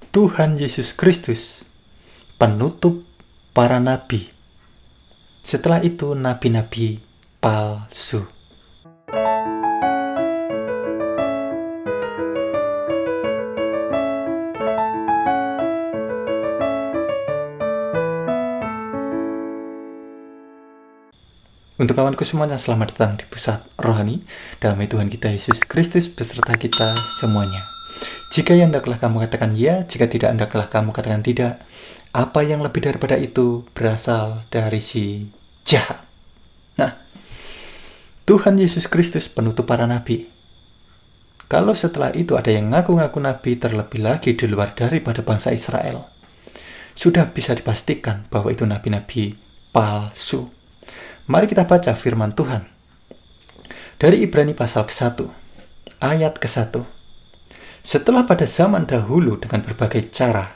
Tuhan Yesus Kristus, penutup para nabi. Setelah itu nabi-nabi palsu. Untuk kawanku semuanya, selamat datang di Pusat Rohani. Damai Tuhan kita Yesus Kristus beserta kita semuanya. Jika yang hendaklah kamu katakan ya, jika tidak hendaklah kamu katakan tidak. Apa yang lebih daripada itu berasal dari si jahat. Nah, Tuhan Yesus Kristus penutup para nabi. Kalau setelah itu ada yang ngaku-ngaku nabi, terlebih lagi di luar daripada bangsa Israel, sudah bisa dipastikan bahwa itu nabi-nabi palsu. Mari kita baca firman Tuhan. Dari Ibrani pasal ke-1, ayat ke-1. Setelah pada zaman dahulu dengan berbagai cara,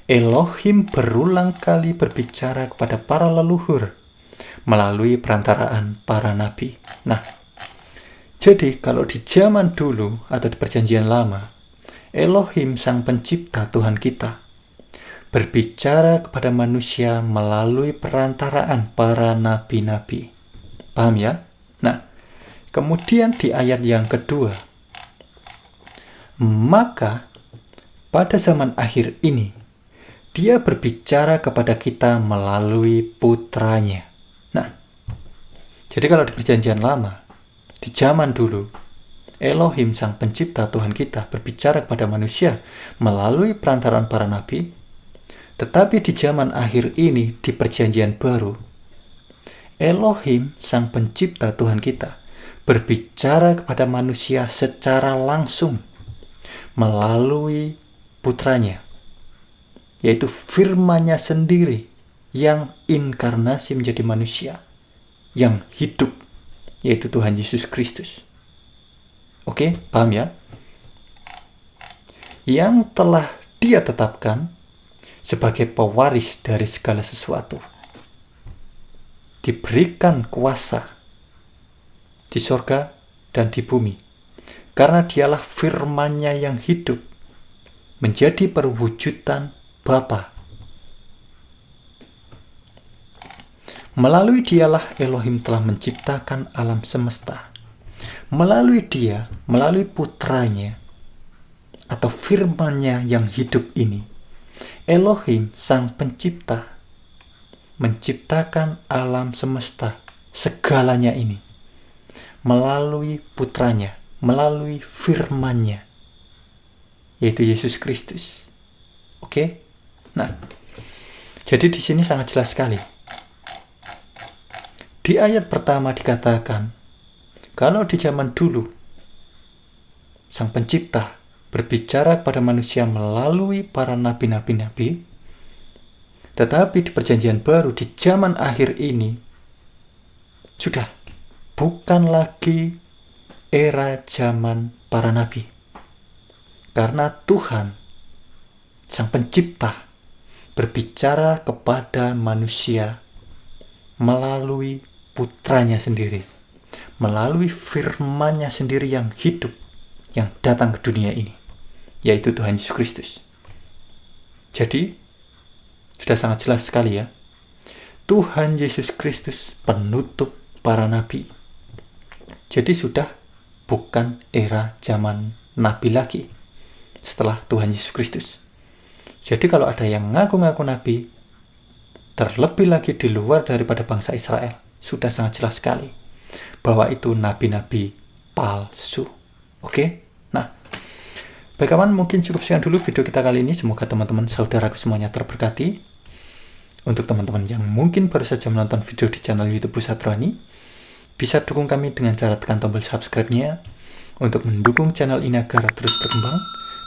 Elohim berulang kali berbicara kepada para leluhur melalui perantaraan para nabi. Nah, jadi kalau di zaman dulu atau di perjanjian lama, Elohim sang pencipta Tuhan kita berbicara kepada manusia melalui perantaraan para nabi-nabi. Paham ya? Nah, kemudian di ayat yang kedua, maka pada zaman akhir ini, dia berbicara kepada kita melalui putranya. Nah, jadi kalau di perjanjian lama, di zaman dulu, Elohim sang pencipta Tuhan kita berbicara kepada manusia melalui perantaraan para nabi. Tetapi di zaman akhir ini, di perjanjian baru, Elohim, sang pencipta Tuhan kita, berbicara kepada manusia secara langsung melalui putranya, yaitu firman-Nya sendiri yang inkarnasi menjadi manusia, yang hidup, yaitu Tuhan Yesus Kristus. Oke, paham ya? Yang telah Dia tetapkan sebagai pewaris dari segala sesuatu, diberikan kuasa di sorga dan di bumi, karena Dialah firman-Nya yang hidup, menjadi perwujudan Bapa. Melalui Dialah Elohim telah menciptakan alam semesta. Melalui Dia, melalui putranya atau firman-Nya yang hidup ini, Elohim sang pencipta menciptakan alam semesta segalanya ini melalui putranya, melalui firman-Nya, yaitu Yesus Kristus. Oke? Nah, jadi di sini sangat jelas sekali. Di ayat pertama dikatakan, kalau di zaman dulu sang pencipta berbicara kepada manusia melalui para nabi-nabi, tetapi di perjanjian baru, di zaman akhir ini, sudah bukan lagi era zaman para nabi. Karena Tuhan, sang pencipta, berbicara kepada manusia melalui putranya sendiri, melalui firman-Nya sendiri yang hidup, yang datang ke dunia ini, yaitu Tuhan Yesus Kristus. Jadi, sudah sangat jelas sekali ya. Tuhan Yesus Kristus penutup para nabi. Jadi sudah bukan era zaman nabi lagi setelah Tuhan Yesus Kristus. Jadi kalau ada yang ngaku-ngaku nabi, terlebih lagi di luar daripada bangsa Israel, sudah sangat jelas sekali bahwa itu nabi-nabi palsu. Oke? Nah, baik kawan, mungkin cukup sekian dulu video kita kali ini. Semoga teman-teman saudaraku semuanya terberkati. Untuk teman-teman yang mungkin baru saja menonton video di channel YouTube Pusat Rohani, bisa dukung kami dengan cara tekan tombol subscribe-nya untuk mendukung channel ini agar terus berkembang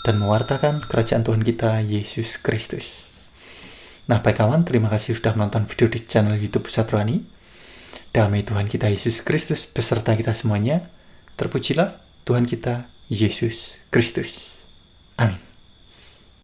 dan mewartakan kerajaan Tuhan kita Yesus Kristus. Nah, baik kawan, terima kasih sudah menonton video di channel YouTube Pusat Rohani. Damai Tuhan kita Yesus Kristus beserta kita semuanya. Terpujilah Tuhan kita Yesus Kristus. Amin.